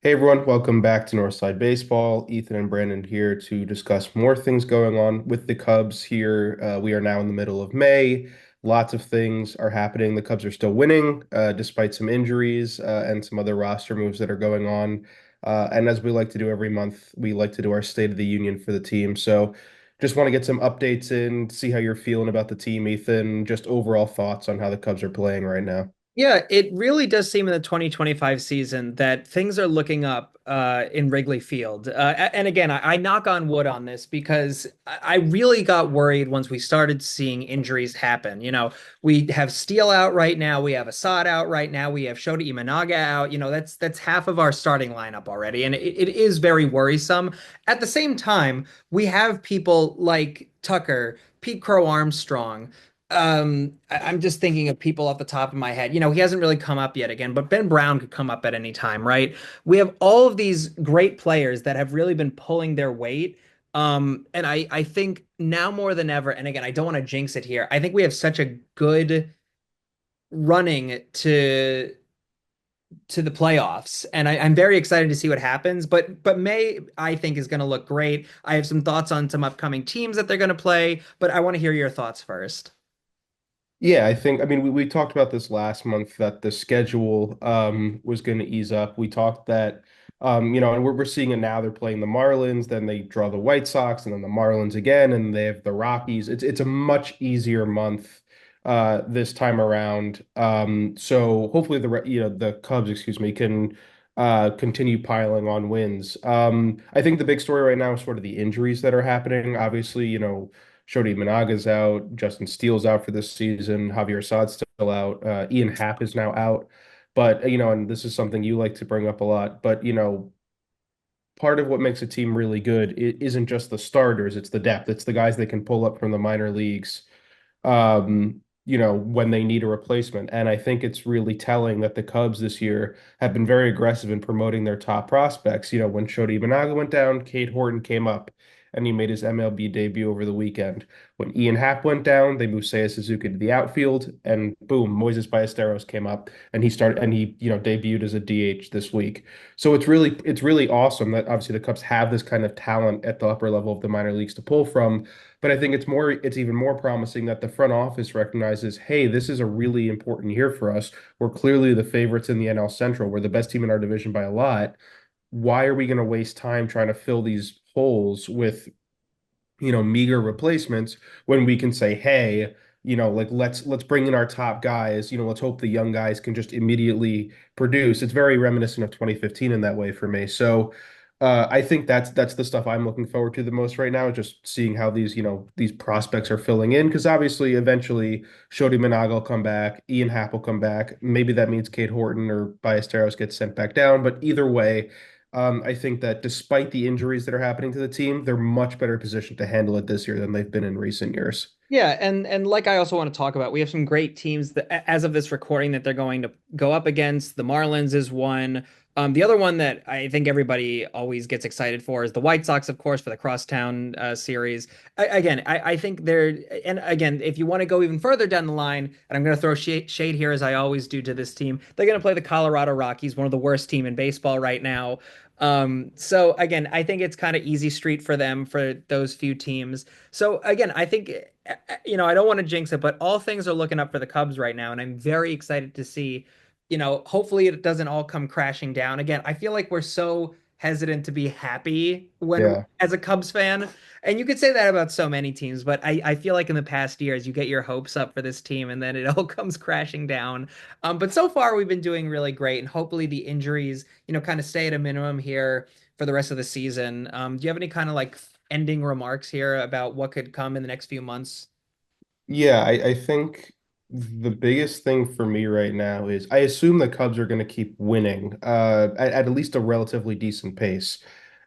Hey everyone, welcome back to Northside Baseball. Ethan and Brandon here to discuss more things going on with the Cubs here. We are now in the middle of May. Lots of things are happening. The Cubs are still winning, despite some injuries and some other roster moves that are going on. And as we like to do every month, we like to do our State of the Union for the team. So just want to get some updates in, see how you're feeling about the team, Ethan. Just overall thoughts on how the Cubs are playing right now. Yeah, it really does seem in the 2025 season that things are looking up in Wrigley Field. And again, I knock on wood on this because I really got worried once we started seeing injuries happen. We have Steele out right now, we have Assad out right now, we have Shota Imanaga out. That's half of our starting lineup already, and it is very worrisome. At the same time, we have people like Tucker, Pete Crow Armstrong. I'm just thinking of people off the top of my head. He hasn't really come up yet again, but Ben Brown could come up at any time, right? We have all of these great players that have really been pulling their weight. And I think now more than ever, and again, I don't want to jinx it here. I think we have such a good running to the playoffs, and I'm very excited to see what happens. But May, I think, is going to look great. I have some thoughts on some upcoming teams that they're going to play, but I want to hear your thoughts first. Yeah, I mean, we talked about this last month that the schedule was going to ease up. We talked that, and we're seeing it now. They're playing the Marlins, then they draw the White Sox, and then the Marlins again, and they have the Rockies. It's a much easier month this time around. So hopefully the Cubs, excuse me, can continue piling on wins. I think the big story right now is sort of the injuries that are happening. Obviously, Shodi Managa's out. Justin Steele's out for this season. Javier Assad's still out. Ian Happ is now out. But, and this is something you like to bring up a lot, but, part of what makes a team really good isn't just the starters, it's the depth. It's the guys that can pull up from the minor leagues when they need a replacement. And I think it's really telling that the Cubs this year have been very aggressive in promoting their top prospects. When Shota Imanaga went down, Cade Horton came up and he made his MLB debut over the weekend. When Ian Happ went down, they moved Seiya Suzuki to the outfield, and boom, Moises Ballesteros came up and he debuted as a DH this week. So it's really awesome that obviously the Cubs have this kind of talent at the upper level of the minor leagues to pull from. But I think it's even more promising that the front office recognizes, hey, this is a really important year for us. We're clearly the favorites in the NL Central. We're the best team in our division by a lot. Why are we going to waste time trying to fill these holes with, meager replacements when we can say, hey, like let's bring in our top guys, let's hope the young guys can just immediately produce. It's very reminiscent of 2015 in that way for me. So I think that's the stuff I'm looking forward to the most right now, just seeing how these prospects are filling in. Because obviously, eventually, Shodi Managa will come back, Ian Happ will come back. Maybe that means Cade Horton or Ballesteros gets sent back down. But either way, I think that despite the injuries that are happening to the team, they're much better positioned to handle it this year than they've been in recent years. Yeah, and like I also want to talk about, we have some great teams that, as of this recording, that they're going to go up against. The Marlins is one. The other one that I think everybody always gets excited for is the White Sox, of course, for the Crosstown series. I think they're, and again, if you want to go even further down the line, and I'm going to throw shade here as I always do to this team, they're going to play the Colorado Rockies, one of the worst team in baseball right now. So again, I think it's kind of easy street for them for those few teams. So again, I think I don't want to jinx it, but all things are looking up for the Cubs right now, and I'm very excited to see, hopefully it doesn't all come crashing down. Again, I feel like we're so hesitant to be happy when Yeah. as a Cubs fan, and you could say that about so many teams, but I feel like in the past years you get your hopes up for this team and then it all comes crashing down. But so far we've been doing really great, and hopefully the injuries, kind of stay at a minimum here for the rest of the season. Do you have any kind of like ending remarks here about what could come in the next few months? Yeah, I think the biggest thing for me right now is I assume the Cubs are going to keep winning at least a relatively decent pace.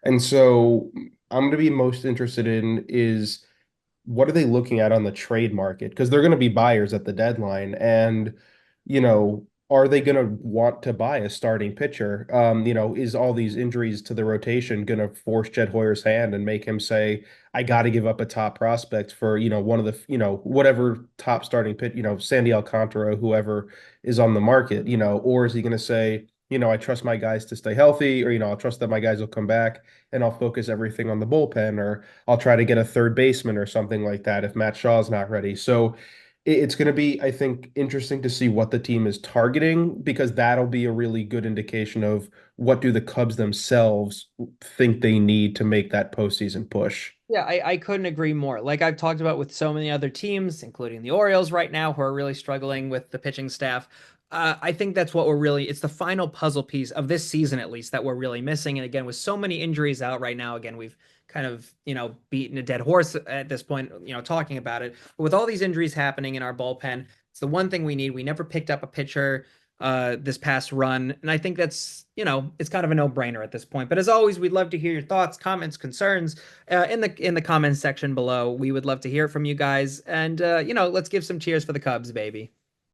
And so I'm going to be most interested in is what are they looking at on the trade market? Because they're going to be buyers at the deadline. And, are they going to want to buy a starting pitcher? Is all these injuries to the rotation going to force Jed Hoyer's hand and make him say, I got to give up a top prospect for, one of the, whatever top starting pitch, Sandy Alcantara, whoever is on the market, or is he going to say, I trust my guys to stay healthy, or, I'll trust that my guys will come back and I'll focus everything on the bullpen, or I'll try to get a third baseman or something like that if Matt Shaw's not ready. So it's going to be, I think, interesting to see what the team is targeting because that'll be a really good indication of what do the Cubs themselves think they need to make that postseason push. Yeah, I couldn't agree more. Like I've talked about with so many other teams, including the Orioles right now, who are really struggling with the pitching staff. I think that's what it's the final puzzle piece of this season, at least, that we're really missing. And again, with so many injuries out right now, again, we've kind of, beaten a dead horse at this point, talking about it. But with all these injuries happening in our bullpen, it's the one thing we need. We never picked up a pitcher this past run. And I think that's, it's kind of a no-brainer at this point. But as always, we'd love to hear your thoughts, comments, concerns in the comments section below. We would love to hear from you guys. And let's give some cheers for the Cubs, baby.